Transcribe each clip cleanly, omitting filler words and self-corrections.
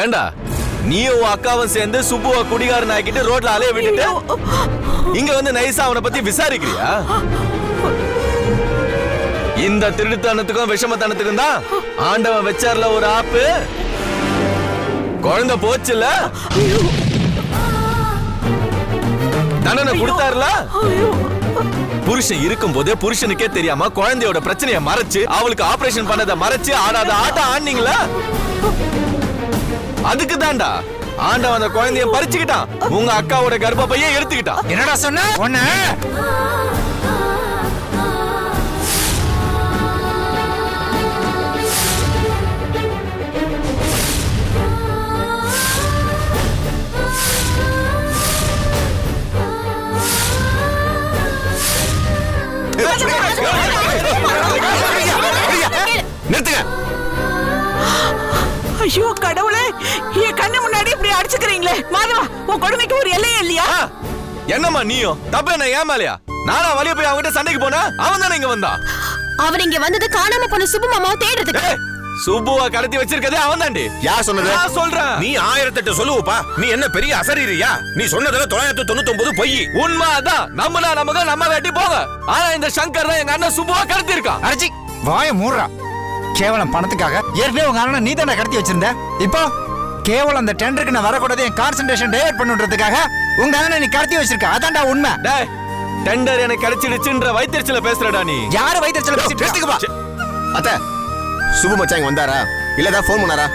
ஏண்டா நீயும் உன் அக்காவும் சேர்ந்து சுப்புவ குடிகாரன் ஆக்கிட்டு ரோட்ல அலைய விட்டுட்டு இங்க வந்து நைஸா அவனை பத்தி விசாரிக்கிறியா? இந்த திருடுத்தனத்துக்கும் விஷமத்தனத்துக்கும் தான் ஆண்டவன் வச்சார்ல ஒரு ஆப்பு. குழந்தை போச்சுல, தண்டனை கொடுத்தாருல. புருஷன் இருக்கும் போதே புருஷனுக்கே தெரியாம குழந்தையோட பிரச்சனையை மறைச்சு அவளுக்கு ஆபரேஷன் பண்ணதை மறைச்சு ஆடாத ஆட்டம் ஆடினீங்களா? அதுக்கு தான்டா ஆண்டவன் அந்த குழந்தைய பறிச்சுக்கிட்டான், உங்க அக்காவோட கர்ப்பப்பையை எடுத்துக்கிட்டான். என்னடா சொன்ன? நிறுத்துங்க. ஐயோ கடவுளே, என் கண்ணு முன்னாடி இப்படி அடிச்சுக்கிறீங்களே மாதவா, உன் கொடுமைக்கு ஒரு எல்லையே இல்லையா? என்னம்மா நீயும் தப்பு என்ன ஏமாலையா? நானா வழிய போய் அவங்கிட்ட சண்டைக்கு போனா அவன் தானே இங்க வந்தா. அவர் இங்க வந்தது காணாம போன சுப்பு மாமாவை தேடுறதுக்கு. சுப்புவ கடத்தி வச்சிருக்கதே அவன் தாண்டி. யார் சொன்னது? நான் சொல்றேன். நீ 1008 சொல்லுவப்பா. நீ என்ன பெரிய அசரீரியா? நீ சொன்னதுல 999 பொய். உண்மை அதான். நம்மளா நமக்கு நம்ம வெட்டி போக. ஆனா இந்த சங்கர் தான் எங்க அண்ணன் சுப்புவ கடத்தி இருக்கான். அரைச்சி வாய மூடுறா. கேவலம் பணத்துக்காக ஏற்கனவே உங்க அண்ணன் நீ தானே கடத்தி வச்சிருந்த. இப்போ கேவலம் அந்த டெண்டருக்கு நான் வரக்கூடாது, என் கான்சென்ட்ரேஷன் டைவர்ட் பண்ணுன்றதுக்காக உங்க அண்ணனை நீ கடத்தி வச்சிருக்க. அதான்டா உண்மை. டேய், டெண்டர் எனக்கு கிடைச்சிடுச்சுன்ற வைத்தியர்ச்சில பேசுறடா நீ. யாரு வைத்தியர்ச்சில பேசிட்டு? அத்தை, சுபு மச்சான் இங்க வந்தாரா? இல்லதா ஃபோன் பண்ணாரா?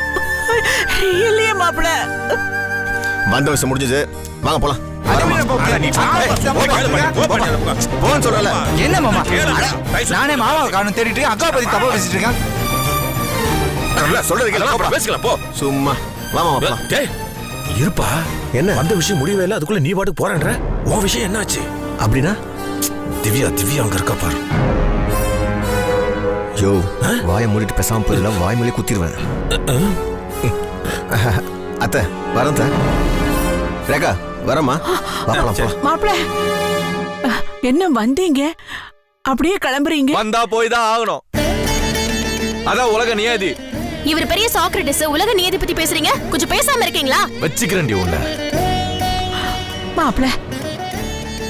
இல்லையே மாப்பிள. வந்த விஷயம் முடிஞ்சது, வாங்க போலாம். என்ன மாமா, நானே மாமாவை காணும் தேடிட்டு அக்கா பத்தி தப்பா பேசிட்டு இருக்கேன். சொல்றது பேசிக்கலாம் போ. சும்மா வாமா போலாம். இருப்பா, என்ன அந்த விஷயம் முடியவே இல்லை, அதுக்குள்ள நீ பாட்டுக்கு போறேன்ற. உன் விஷயம் என்னாச்சு? அப்படின்னா திவ்யா அங்க இருக்கா பாரு. யோ, வாயை மூடிட்டு பேசாம போயிடல, வாய் மொழி குத்திடுவேன். அத்தை வரேன் சார். ரேகா வரமா? மாப்பிள என்ன வந்தீங்க அப்படியே கிளம்புறீங்க? வந்தா போய் தான் ஆகணும். அதான் உலக நியதி. இவர் பெரிய சாக்ரட்டிஸ், உலக நியதி பத்தி பேசுறீங்க, கொஞ்சம் பேசாம இருக்கீங்களா? வச்சுக்கிறேன்டி உன்னை. மாப்பிள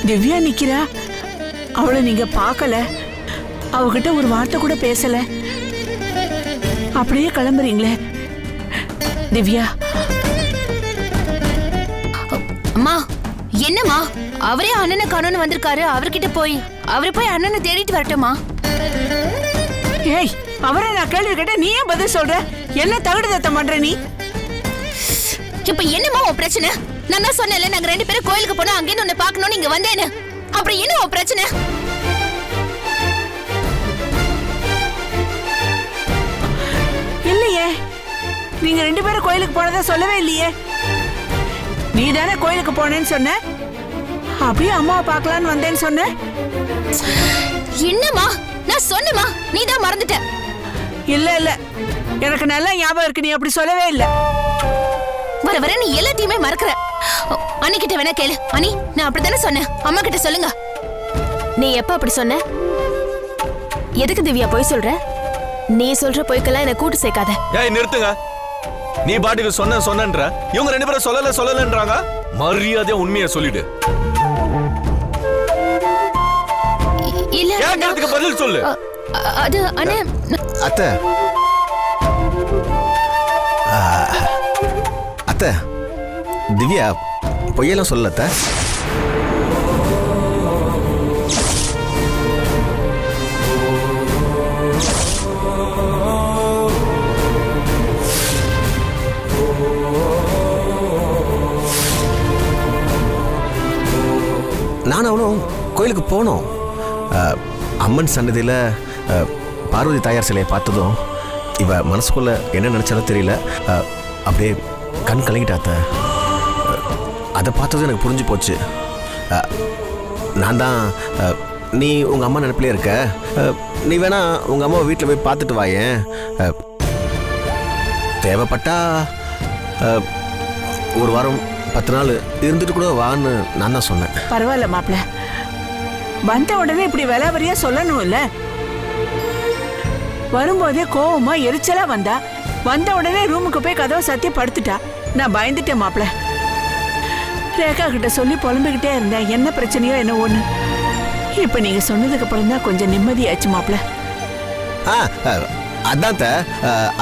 திவ்யா நிக்கிறா, அவளை நீங்க பார்க்கல, அவகிட்ட ஒரு வார்த்தை கூட பேசல, அப்படியே கிளம்புறீங்களே திவ்யா. அம்மா என்னம்மா, அவரே அண்ணனை காணோன்னு வந்திருக்காரு, அவர்கிட்ட போய் அண்ணனை தேடிட்டு வரட்டுமா? ஏய், அவரை நான் கேள்வி கேட்டேன், நீ ஏன் பதில் சொல்ற? என்ன தகுடு தத்தம் பண்ற நீ? இப்ப என்னம்மா உன் பிரச்சனை? நான் தான் சொன்னேன்ல, நாங்க 2 பேரும் கோயிலுக்கு போனோம், அங்கேன்னு உன்னை பார்க்கணும்னு இங்க வந்தேன்னு. அப்புறம் என்ன உன் பிரச்சனை? இல்லையே, நீங்க 2 பேரும் கோயிலுக்கு போனதா சொல்லவே இல்லையே. நீ தானே கோயிலுக்கு போனேன்னு சொன்ன, அப்படியே அம்மாவை பார்க்கலான்னு வந்தேன்னு சொன்ன. என்னம்மா நான் சொன்னமா, நீ தான் மறந்துட்ட. இல்ல இல்ல, எனக்கு நல்லா ஞாபகம் இருக்கு, நீ அப்படி சொல்லவே இல்ல. வர வர நீ எல்லாத்தையுமே மறக்கற. அண்ணி கிட்ட வேணா கேளு. அண்ணி, நான் அப்படித்தானே சொன்னேன், அம்மா கிட்ட சொல்லுங்க. நீ எப்ப அப்படி சொன்ன? எதுக்கு திவ்யா போய் சொல்ற? நீ சொல்ற பொய்க்கெல்லாம் என்ன கூட்டு சேர்க்காத. ஏய் நிறுத்துங்க. நீ பாட்டுக்கு சொன்னன்ற, இவங்க 2 பேரும் சொல்லலன்றாங்க. மரியாதையா உண்மையை சொல்லிடு. இல்ல, கேட்கறதுக்கு பதில் சொல்லு. அது அண்ணே. அத்தை அத்தை, திவ்யா பொய்யெல்லாம் சொல்லல அத்தை. நான் அவனும் கோயிலுக்கு போனோம். அம்மன் சன்னதியில் பார்வதி தாயார் சிலையை பார்த்ததும் இவ மனசுக்குள்ள என்ன நினைச்சாலும் தெரியல, அப்படியே கண் கலங்கிட்டாத்த. அதை பார்த்ததும் எனக்கு புரிஞ்சு போச்சு. நான் தான், நீ உங்கள் அம்மா நினைப்பிலே இருக்க, நீ வேணா உங்கள் அம்மாவை வீட்டில் போய் பார்த்துட்டு வாயேன், தேவைப்பட்டா ஒரு வாரம் 10 நாள் இருந்துட்டு கூட வான்னு நான் தான் சொன்னேன். பரவாயில்ல மாப்பிள்ள, வந்த உடனே இப்படி விலாவரியா சொல்லணும் இல்ல. வரும்போதே கோவமா எரிச்சலா வந்தா வந்த உடனே ரூமுக்கு போய் கதவை சத்திய படுத்துட்டா. நான் பயந்துட்டேன் மாப்ள. ரேகா கிட்ட சொல்லி புலம்பிக்கிட்டே இருந்தேன், என்ன பிரச்சனையோ என்ன ஒண்ணு. இப்ப நீங்க சொன்னதுக்கு அப்புறம் தான் கொஞ்சம் நிம்மதியாச்சு மாப்ள. அதான்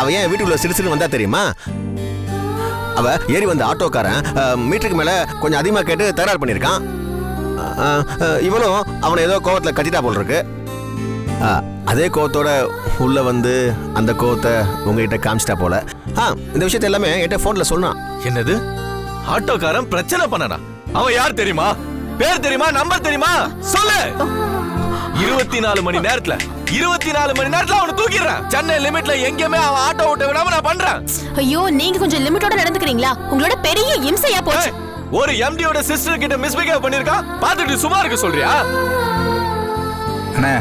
அவ ஏன் வீட்டுக்குள்ள சிறுசிறு வந்தா தெரியுமா? அவ ஏறி வந்த ஆட்டோக்காரன் மீட்டருக்கு மேல கொஞ்சம் அதிகமா கேட்டு தகராறு பண்ணியிருக்கான். இவளும் அவனை ஏதோ கோவத்துல கட்டிட்டா போல் இருக்கு. அதே கோவத்தோட உள்ள வந்து அந்த கோவத்தை உங்ககிட்ட காமிச்சிட்டா போல. இந்த விஷயத்த எல்லாமே என்கிட்ட போன்ல சொன்னான். என்னது? ஆட்டோக்காரன் பிரச்சனை பண்ணனா? அவன் யார் தெரியுமா? பேர் தெரியுமா? நம்பர் தெரியுமா? சொல்லு. 24 மணி நேரத்துல அவனை தூக்கிடுறேன். சென்னை லிமிட்ல எங்கேயுமே அவன் ஆட்டோ ஓட்ட விடாம நான் பண்றேன். ஐயோ, நீங்க கொஞ்சம் லிமிட்டோட நடந்துக்கிறீங்களா? உங்களோட பெரிய இம்சையா போச்சு. ஒரு எம்டியோட சிஸ்டர் கிட்ட மிஸ்பிஹேவ் பண்ணிருக்கான், பாத்துட்டு சும்மா இருக்க சொல்றியா? அண்ணே,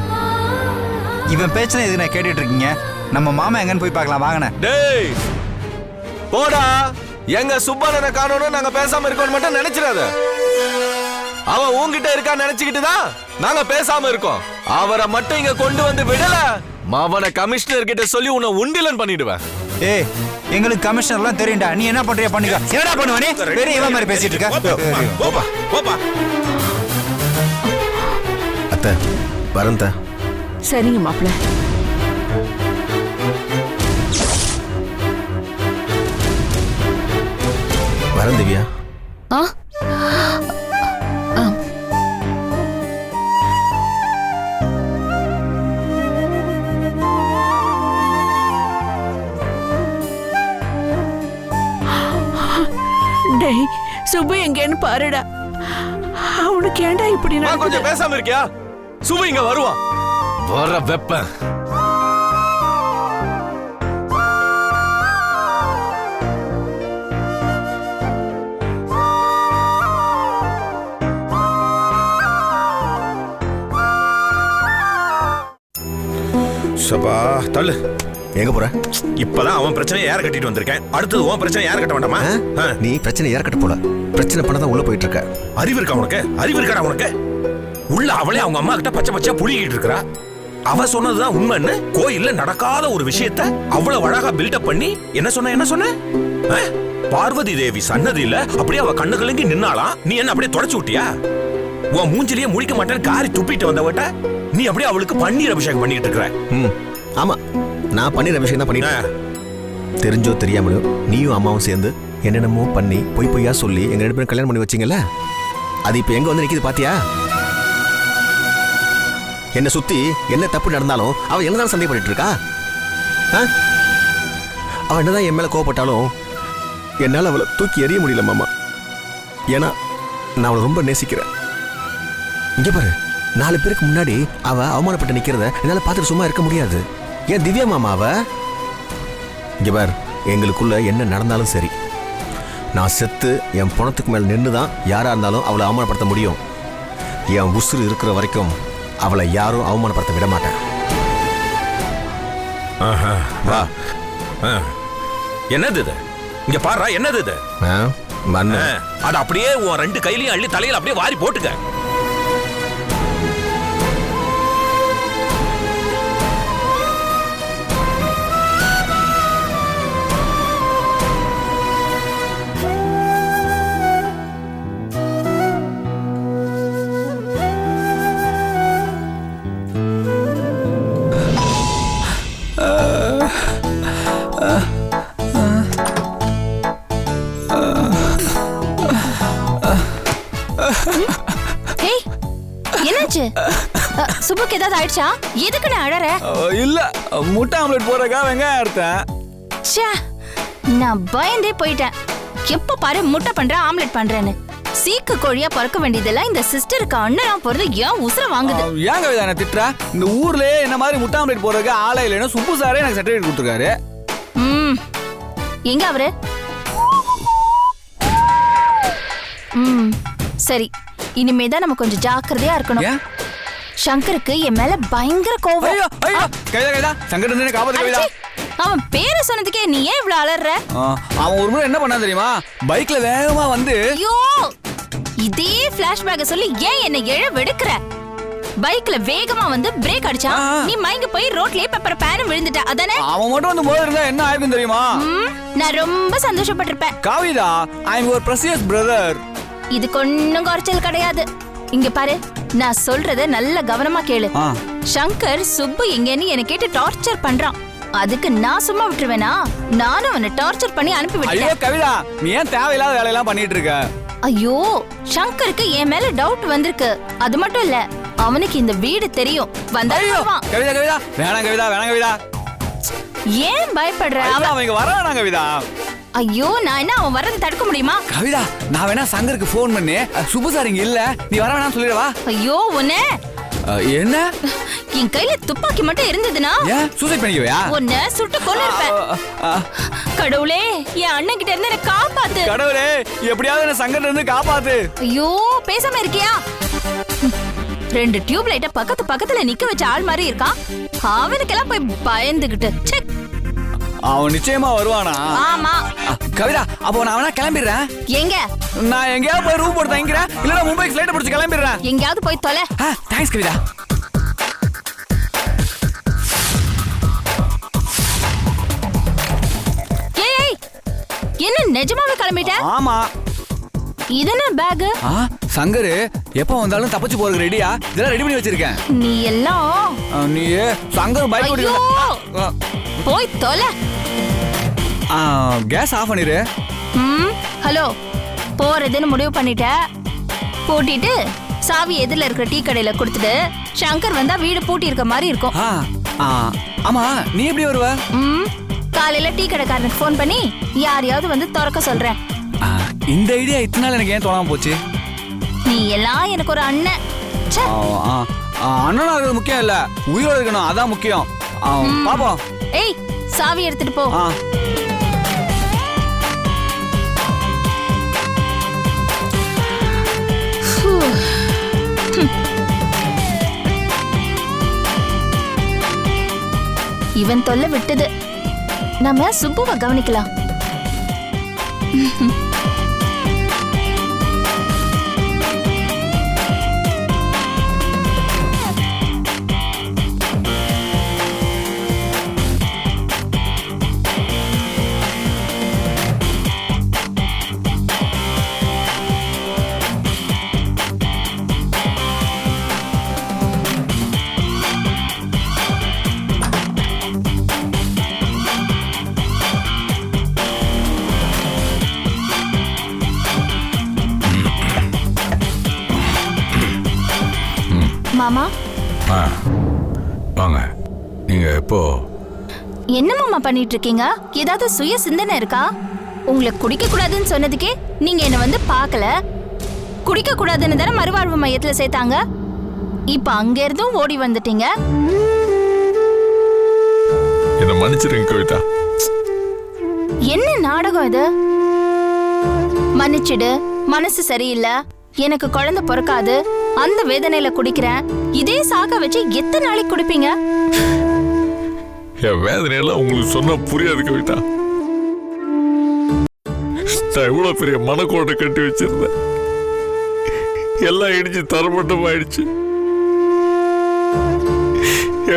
இவன் பேச்சனை எதுக்கு நான் கேட்டுட்டு இருக்கீங்க? நம்ம மாமா எங்கன்னு போய் பார்க்கலாம் வாங்கண்ணே. டேய் போடா. எங்க சுப்பண்ணனை காணோம்னு நாங்க பேசாம இருக்கோம்னு மட்டும் நினைச்சிடாத. அவன் உன்கிட்ட இருக்கான்னு நினைச்சுக்கிட்டு தான் நாங்க பேசாம இருக்கோம். அவரை மட்டும் இங்க கொண்டு வந்து விடல, அவனை கமிஷனர் கிட்ட சொல்லி உன்னை உண்டிலன் பண்ணிடுவேன். ஏய், எங்களுக்கு கமிஷனர்லாம் தெரியும்டா. நீ என்ன பண்றியா பண்ணிக்க. என்னடா பண்ணுவ நீ? பெரிய இவன் மாதிரி பேசிட்டு இருக்க. போப்பா. அத்தை வரந்த. சரிங்க மாப்ள. வரேன் திவ்யா. டேய் சுப்பு எங்கன்னு பாருடா. அவனுக்கு ஏன்டா இப்படி நான் கொஞ்சம் பேசாம இருக்கியா? சுபு இங்க வருவான். வர வெப்பன். சபா தள்ளு. எங்க போற? இப்பதான் அவன் பிரச்சனையை யார கட்டிட்டு வந்திருக்கேன். அடுத்தது உன் பிரச்சனை யார கட்ட வேண்டாமா? நீ பிரச்சனை யார கட்ட போல. பிரச்சனை பண்ணதான் உள்ள போயிட்டு இருக்க. அறிவு இருக்கா உனக்கு? அறிவு இருக்காடா உனக்கு? உள்ள அவளே அவங்க அம்மா கிட்ட பச்சை பச்சையா புடிக்கிட்டு இருக்கா. அவ சொன்னதுதான் உண்மைன்னு கோயில்ல நடக்காத ஒரு விஷயத்த அவ்வளவு அழகா பில்டப் பண்ணி என்ன சொன்ன? பார்வதி தேவி சன்னதியில அப்படியே அவ கண்ணு கலங்கி நின்னாலாம். நீ என்ன அப்படியே தொடச்சு விட்டியா? உன் மூஞ்சிலேயே முழிக்க மாட்டேன்னு காரி துப்பிட்டு வந்தவட்ட நீ அப்படியே அவளுக்கு பன்னீர் அபிஷேகம் பண்ணிட்டு இருக்கிற. ஆமா, நான் பன்னீர் அபிஷேகம் தான் பண்ணிட்டேன். தெரிஞ்சோ தெரியாமலோ நீயும் அம்மாவும் சேர்ந்து என்னென்னமோ பண்ணி பொய்யா சொல்லி எங்க 2 பேரும் கல்யாணம் பண்ணி வச்சீங்கல்ல, அது இப்ப எங்க வந்து நிக்குது பாத்தியா? என்ன சுத்தி என்ன தப்பு நடந்தாலும் அவ என்னதான் சந்தேகப்பட்டு இருக்கா? அவ என்னதான் என் மேல கோவப்பட்டாலும் என்னால அவளை தூக்கி எறிய முடியல மாமா. ஏன்னா நான் அவளை ரொம்ப நேசிக்கிறேன். இங்க பாரு, 4 பேருக்கு முன்னாடி அவ அவமானப்பட்டு நிக்கிறத என்னால பார்த்துட்டு சும்மா இருக்க முடியாது. ஏன் திவ்யா மாமா அவ? இங்க பாரு, எங்களுக்குள்ள என்ன நடந்தாலும் சரி, நான் செத்து என் பணத்துக்கு மேல நின்றுதான் யாரா இருந்தாலும் அவளை அவமானப்படுத்த முடியும். என் உசுறு இருக்கிற வரைக்கும் அவளை யாரும் அவமானப்படுத்த விட மாட்டேன். வா. என்னது இது? இங்க பாரு, என்னது இது? அது அப்படியே உன் 2 கையிலையும் அள்ளி தலையில அப்படியே வாரி போட்டுக்க. என்னாச்சு? சுபுக்கு ஏதாவது ஆயிடுச்சா? எதுக்கு நான் அழற? இல்ல, முட்டை ஆம்லெட் போறக்கா வெங்காயம் அறுத்தேன். ச்சே, நான் பயந்தே போயிட்டேன். எப்ப பாரு முட்டை பண்ற ஆம்லெட் பண்றேன்னு. சீக்கு கோழியா பறக்க வேண்டியதெல்லாம் இந்த சிஸ்டருக்கு அண்ணனா போறது ஏன் உசுர வாங்குது? ஏங்க இதை திட்டுற? இந்த ஊர்லயே என்ன மாதிரி முட்டை ஆம்லெட் போறதுக்கு ஆளே இல்லைன்னு சுப்பு சாரே எனக்கு சர்டிஃபிகேட் கொடுத்துருக்காரு. எங்க அவரு? சரி, இனிமேதான் நம்ம கொஞ்சம் ஜாக்கிரதையா இருக்கணும். சங்கருக்கு என் மேல பயங்கர கோவம். கைதா சங்கர் காப்பாத்து. அவன் பேரை சொன்னதுக்கே நீ ஏன் இவ்வளவு அலற? அவன் ஒரு முறை என்ன பண்ணா தெரியுமா? பைக்ல வேகமா வந்து ஐயோ, இதே பிளாஷ்பேக் சொல்லி ஏன் என்ன எழ வெடுக்குற? பைக்ல வேகமா வந்து பிரேக் அடிச்சா நீ மயங்கி போய் ரோட்லயே பெப்பர் பேன் விழுந்துட்ட அதானே? அவன் மட்டும் வந்து போய் இருந்தா என்ன ஆயிருக்கும் தெரியுமா? நான் ரொம்ப சந்தோஷப்பட்டிருப்பேன். கவிதா, ஐ அம் யுவர் பிரஷியஸ் பிரதர். இது கொஞ்சம் குறைச்சல் கிடையாது. இங்க பாரு, நான் சொல்றத நல்ல கவனமா கேளு. சங்கர் சுப்பு எங்கன்னு என்ன கேட்டு டார்ச்சர் பண்றான். அதுக்கு நான் சும்மா விட்டுருவேனா? நானும் அவனை டார்ச்சர் பண்ணி அனுப்பி விட்டேன். ஐயோ கவிதா, நீ ஏன் தேவையில்லாத வேலையெல்லாம் பண்ணிட்டு இருக்க? ஐயோ, சங்கருக்கு என் மேல டவுட் வந்திருக்கு. அது மட்டும் இல்ல, அவனுக்கு இந்த வீடு தெரியும். வந்தாருவான். கவிதா கவிதா, வேணாம் கவிதா, வேணாம் கவிதா. ஏன் பயப்படுற? அவன் இங்க வரானா கவிதா? ஐயோ, நான் என்ன அவன் வரது தடுக்க முடியுமா? கவிதா, நான் வேணா சங்கருக்கு ஃபோன் பண்ணி சுப்பு சார் இங்க இல்ல, நீ வர வேணாம்னு சொல்லிடவா? ஐயோ, உன்னை என்ன? என் கையில துப்பாக்கி மட்டும் இருந்ததுன்னா ஏன் சூசைட் பண்ணிக்குவியா? உன்னை சுட்டு கொன்னிருப்பேன். கடவுளே, என் அண்ணன் கிட்ட இருந்து என்ன காப்பாத்து. கடவுளே, எப்படியாவது என்ன சங்கர்ல இருந்து காப்பாத்து. ஐயோ, பேசாம இருக்கியா? 2 டியூப் லைட்ட பக்கத்துல நிக்க வச்ச ஆள் மாதிரி இருக்கான். அவனுக்கெல்லாம் போய் பயந்துகிட்டு. அவன் நிச்சயமா வருவானா? ஆமா. கவிதா, அப்போ நான் வேணா கிளம்பிடுறேன். எங்க? நான் எங்கேயாவது போய் ரூம் போட்டு தங்கிக்கிறேன், இல்லனா மும்பை ஃளைட் பிடிச்சு கிளம்பிடுறேன். எங்கயாவது போய் தொலை. தேங்க்ஸ் கவிதா. ஏய், என்ன நிஜமாவே கிளம்பிட்ட? ஆமா. இதென்ன பேக்? சங்கரு எப்ப வந்தாலும் தப்பிச்சு போறதுக்கு ரெடியா? இதெல்லாம் ரெடி பண்ணி வச்சிருக்கேன். நீ எல்லாம் நீ சங்கர் பைக் ஓடிக்க. போய் தொலை. கேஸ் ஆஃப் பண்ணிரு. ஹலோ, போறதுன்னு முடிவு பண்ணிட்ட. பூட்டிட்டு சாவி எதிரில இருக்கிற டீ கடையில கொடுத்துட்டு சங்கர் வந்தா வீடு பூட்டி இருக்க மாதிரி இருக்கும். ஆமா, நீ எப்படி வருவ? காலையில டீ கடைக்காரனுக்கு ஃபோன் பண்ணி யாரையாவது வந்து திறக்க சொல்றேன். இந்த ஐடியா இத்தனை நாள் எனக்கு ஏன் தோணாம போச்சு? நீ எல்லாம் எனக்கு ஒரு அண்ணன். அண்ணனா இருக்கிறது முக்கியம் இல்ல, உயிரோட இருக்கணும், அதான் முக்கியம். பாப்போம். ஏய், சாவி எடுத்துட்டு போ. இவன் தொல்லை விட்டது. நம்ம சுப்புவை கவனிக்கலாம். மாமா, வாங்க. நீங்க எப்போ? என்ன மாமா பண்ணிட்டு இருக்கீங்க? ஏதாவது சுய சிந்தனை இருக்கா? உங்களை குடிக்க கூடாதுன்னு சொன்னதுக்கே நீங்க என்ன வந்து பார்க்கல. குடிக்க கூடாதுன்னு தானே மறுவாழ்வு மையத்துல சேர்த்தாங்க. இப்ப அங்க இருந்தும் ஓடி வந்துட்டீங்க. என்ன மன்னிச்சிருங்க கவிதா. என்ன நாடகம் இது? மன்னிச்சிடு, மனசு சரியில்லை, எனக்கு குழந்தை பிறக்காது, அந்த வேதனையில குடிக்கிறேன். இதே சாக வச்சு எத்தனை நாளைக்கு குடிப்பீங்க? என் வேதனையெல்லாம் உங்களுக்கு சொன்னா புரியாது கவிதா. நான் இவ்வளவு பெரிய மனக்கோட்டை கட்டி வச்சிருந்தேன், எல்லாம் இடிச்சு தரமட்டம் ஆயிடுச்சு.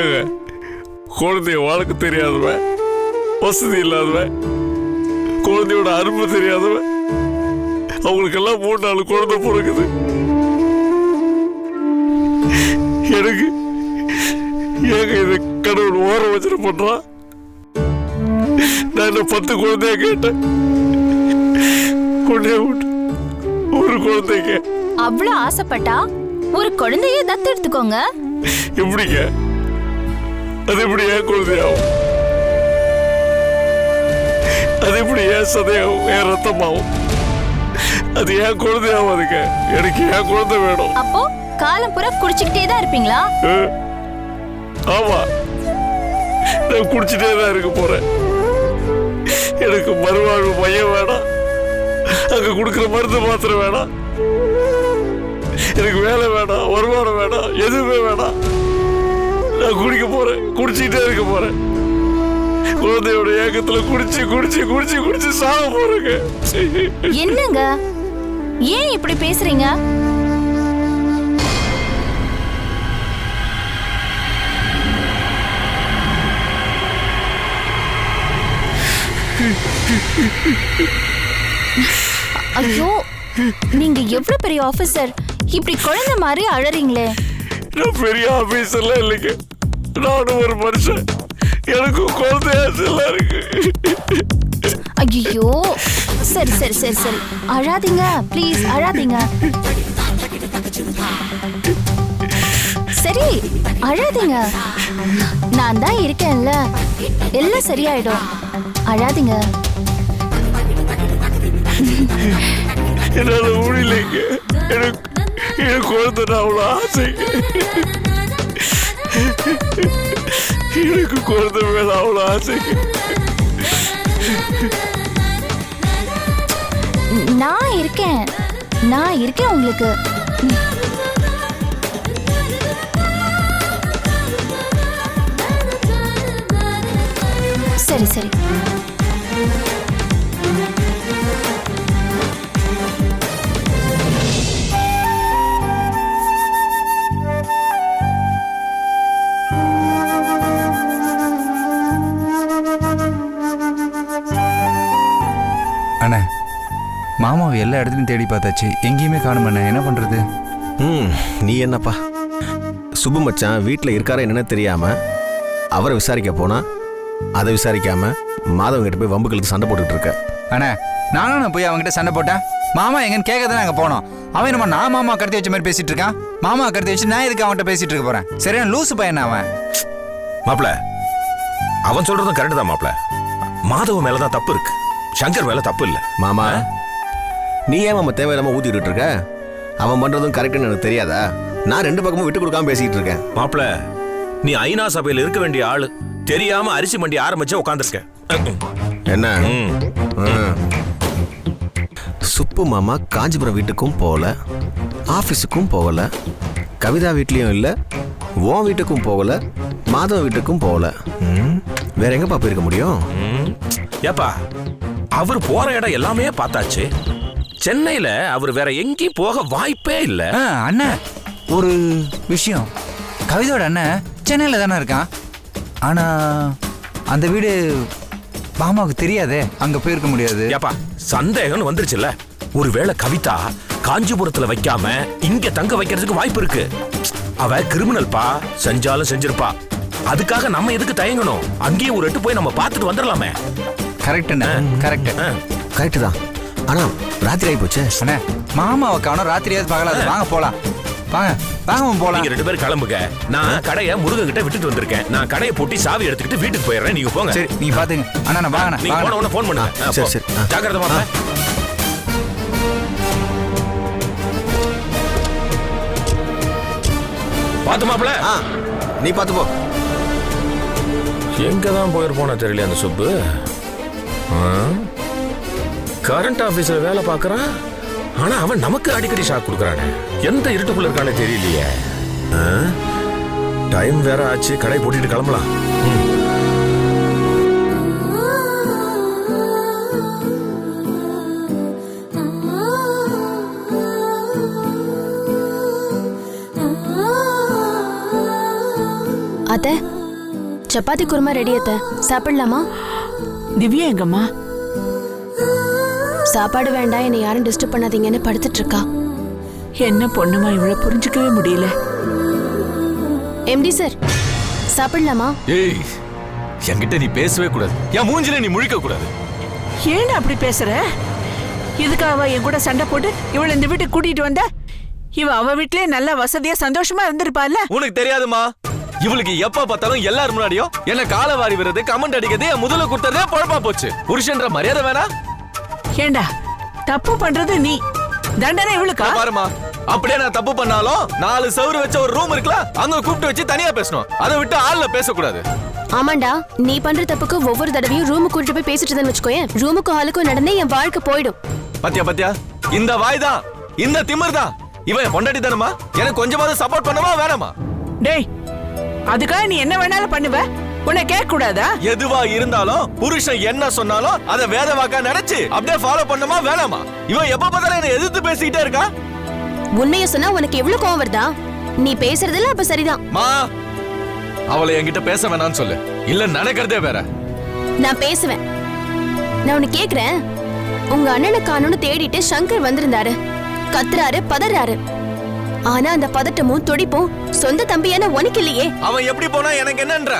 ஏங்க, குழந்தைய வளர்க்க தெரியாதவன், வசதி இல்லாதவன், குழந்தையோட அருமை தெரியாதவன், அவங்களுக்கெல்லாம் 3-4 குழந்தை பிறகுது. எனக்கு ஏங்க இதை கடவுள் ஓரம் வச்சுட்டு பண்றான்? நான் என்ன 10 குழந்தைய கேட்டேன், ஒரு குழந்தைங்க. அவ்வளவு ஆசைப்பட்டா ஒரு குழந்தைய தத்து எடுத்துக்கோங்க. எப்படிங்க? அது எப்படி ஏன் குழந்தையாகும்? அது எப்படி ஏன் சதையாகும், ஏன் ரத்தமாகும்? அது ஏன் குழந்தையாவாதுங்க? எனக்கு ஏன் குழந்தை வேணும்? அப்போ காலம் பூரா குடிச்சுக்கிட்டே தான் இருப்பீங்களா? ஆமா, நான் குடிச்சிட்டே தான் இருக்க போறேன். எனக்கு மறுவாழ்வு மையம் வேணாம், அங்க கொடுக்குற மருந்து மாத்திரம் வேணாம், எனக்கு வேலை வேணாம், வருமானம் வேணாம், எதுவுமே வேணாம். நான் குடிக்க போறேன், குடிச்சுக்கிட்டே இருக்க போறேன். குழந்தையோட ஏக்கத்துல குடிச்சு குடிச்சு குடிச்சு குடிச்சு சாக போறேங்க. என்னங்க, ஏன் இப்படி பேசுறீங்க? ஐயோ, நீங்க எவ்வளவு பெரிய ஆபீசர், இப்படி குழந்தை மாதிரி அழறீங்களே? நான் பெரிய ஆபீசர்லாம் இல்லைங்க, நானும் ஒரு மனுஷன், எனக்கும் குழந்தையாசெல்லாம் இருக்கு. ஐயோ, சரி சரி சரி சரி, அழாதீங்க ப்ளீஸ், அழாதீங்க. சரி அழாதீங்க, நான் தான் இருக்கேன்ல, எல்லாம் சரியாயிடும், அழாதீங்க. என்னால முடியலைங்க, எனக்கு குழந்தை அவ்வளோ ஆசைங்க, எனக்கு குழந்தை மேல அவ்வளோ ஆசைங்க. நான் இருக்கேன் உங்களுக்கு. சரி சரி. அண்ணா, மாமாவை எல்லா இடத்துலையும் தேடி பார்த்தாச்சு, எங்கேயுமே காணும் அண்ணா, என்ன பண்றது? நீ என்னப்பா, சுப்பு மச்சான் வீட்டில் இருக்காரா என்னன்னு தெரியாம அவரை விசாரிக்க போனா அதை விசாரிக்காம மாதவன் கிட்ட போய் வம்புகளுக்கு சண்டை போட்டுட்டு இருக்க. அண்ணா, நானும் போய் அவங்ககிட்ட சண்டை போட்டேன், மாமா எங்கன்னு கேட்க தானே அங்கே போனோம். அவன் என்னமா நான் மாமா கடத்தி வச்ச மாதிரி பேசிட்டு இருக்கான், மாமா கடத்தி வச்சு நான் எதுக்கு அவன்கிட்ட பேசிட்டு இருக்க போறேன்? சரியா லூசு பையன் அவன். மாப்பிள, அவன் சொல்றதும் கரெக்ட் தான் மாப்பிள. மாதவ மேலதான் தப்பு இருக்கு, சங்கர் மேல தப்பு இல்ல. மாமா, நீ ஏன் மாமா தேவையில்லாம ஊத்திட்டு இருக்க? அவன் பண்றதும் கரெக்ட்னு எனக்கு தெரியாதா? நான் ரெண்டு பக்கமும் விட்டு கொடுக்காம பேசிட்டு இருக்கேன். மாப்பிள, நீ ஐநா சபையில் இருக்க வேண்டிய ஆளு, தெரியாம அரிசி மண்டி ஆரம்பிச்சு உட்காந்துருக்க. என்ன சுப்பு மாமா காஞ்சிபுரம் வீட்டுக்கும் போகல, ஆபீஸுக்கும் போகல, கவிதா வீட்லயும் இல்ல, உன் வீட்டுக்கும் போகல, மாதவ வீட்டுக்கும் போகல. வேற எங்கப்பா போயிருக்க முடியும்? ஏப்பா, அவர் போற இடம் எல்லாமே பார்த்தாச்சு. சென்னையில அவர் வேற எங்கேயும் போக வாய்ப்பே இல்ல. அண்ணன் ஒரு விஷயம், கவிதோட அண்ணன் சென்னையில தானே இருக்கான், ஆனா அந்த வீடு மாமாவுக்கு தெரியாதே, அங்க போயிருக்க முடியாது. ஏப்பா, சந்தேகம் வந்துருச்சுல்ல, ஒருவேளை கவிதா காஞ்சிபுரத்துல வைக்காம இங்க தங்க வைக்கிறதுக்கு வாய்ப்பு இருக்கு. அவ கிரிமினல்பா, செஞ்சாலும் செஞ்சிருப்பா. அதுக்காக நம்ம எதுக்கு தயங்கணும்? அங்கேயே ஒரு எட்டு போய் நம்ம பார்த்துட்டு வந்துடலாமே. கரெக்ட் கரெக்ட் கரெக்ட் தான். ஆனா ராத்திரி ஆகி போச்சு. அண்ணே, மாமாவை காணோம், ராத்திரியாவது பகலாது, வாங்க போலாம், வாங்க வாங்க போலாம். நீங்க ரெண்டு பேரும் கிளம்புங்க, நான் கடையை முருகன் கிட்ட விட்டுட்டு வந்திருக்கேன். நான் கடையை பூட்டி சாவி எடுத்துக்கிட்டு வீட்டுக்கு போயிடுறேன், நீங்க போங்க. சரி, நீங்க பாத்துங்க. அண்ணா நான் வாங்க, நீங்க போன உடனே ஃபோன் பண்ணுங்க. சரி சரி, ஜாக்கிரதை மாப்பிள. பாத்து மாப்பிள. நீ பாத்து போ. எங்க தான் போயிருப்போனா தெரியல அந்த சுப்பு. கரண்ட் ஆபீஸ்ல வேலை பார்க்கறான், ஆனா அவன் நமக்கு அடிக்கடி ஷாக் கொடுக்கறானே. எந்த இருட்டுக்குள்ள இருக்கானே தெரியலையே. டைம் வேற ஆச்சு, கடை போட்டுட்டு கிளம்பலாம். அத்தை, சப்பாத்தி குருமா ரெடி அத்தை, சாப்பிடலாமா? திவ்யா எங்கம்மா? சாப்பாடு வேண்டாம், என்னை யாரும் டிஸ்டர்ப் பண்ணாதீங்கன்னு படுத்துட்டு இருக்கா. என்ன பொண்ணுமா, இவ்வளவு புரிஞ்சுக்கவே முடியல. எம்டி சார், சாப்பிடலாமா? ஏய், என்கிட்ட நீ பேசவே கூடாது, என் மூஞ்சில நீ முழிக்க கூடாது. ஏன் அப்படி பேசுற? இதுக்காக என் கூட சண்டை போட்டு இவளை இந்த வீட்டுக்கு கூட்டிட்டு வந்த? இவ அவ வீட்லயே நல்ல வசதியா சந்தோஷமா இருந்திருப்பால. உனக்கு தெரியாதுமா, இவளுக்கு எப்ப பார்த்தாலும் எல்லாரும் முன்னாடியும் என்ன கால வாரி விடுறது, கமெண்ட் அடிக்கிறது, என் முதல்ல கொடுத்ததே பொழப்பா போச்சு. புருஷன்ற மரியாதை வேணா? ஏண்டா, தப்பு பண்றது நீ, தண்டனை இவளுக்கா? பாருமா, அப்படியே நான் தப்பு பண்ணாலும் 4 சவுறு வச்ச ஒரு ரூம் இருக்குல்ல, அங்க கூப்பிட்டு வச்சு தனியா பேசணும். அதை விட்டு ஆள்ல பேசக்கூடாது. ஆமாண்டா, நீ பண்ற தப்புக்கு ஒவ்வொரு தடவையும் ரூமுக்கு கூட்டிட்டு போய் பேசிட்டு வச்சுக்கோயேன், ரூமுக்கும் ஹாலுக்கும் நடந்தே என் வாழ்க்கை போயிடும். பத்தியா பத்தியா, இந்த வாய் தான், இந்த திமிர் தான் இவன் பொண்டாட்டி தானமா. எனக்கு கொஞ்சமாவது சப்போர்ட் பண்ணவா வேணாமா? டேய், அதுக்காக நீ என்ன வேணாலும் பண்ணுவ, உன்னை கேட்க கூடாதா? எதுவா இருந்தாலும் புருஷன் என்ன சொன்னாலும் அதை வேத வாக்கா நினைச்சு அப்படியே ஃபாலோ பண்ணமா வேணாமா? இவன் எப்ப பார்த்தாலும் என்ன எதிர்த்து பேசிக்கிட்டே இருக்கா. உண்மையை சொன்னா உனக்கு எவ்வளவு கோவம் வருதா? நீ பேசுறதெல்லாம் அப்ப சரிதான். மா, அவளை என்கிட்ட பேச வேணாம்னு சொல்லு, இல்ல நடக்கிறதே வேற. நான் பேசுவேன். நான் உன்னை கேக்குறேன், உங்க அண்ணனை காணோன்னு தேடிட்டு சங்கர் வந்திருந்தாரு, கத்துறாரு, பதறாரு. ஆனா அந்த பதட்டமும் துடிப்பும் சொந்த தம்பியான உனக்கு இல்லையே. அவன் எப்படி போனா எனக்கு என்னன்ற?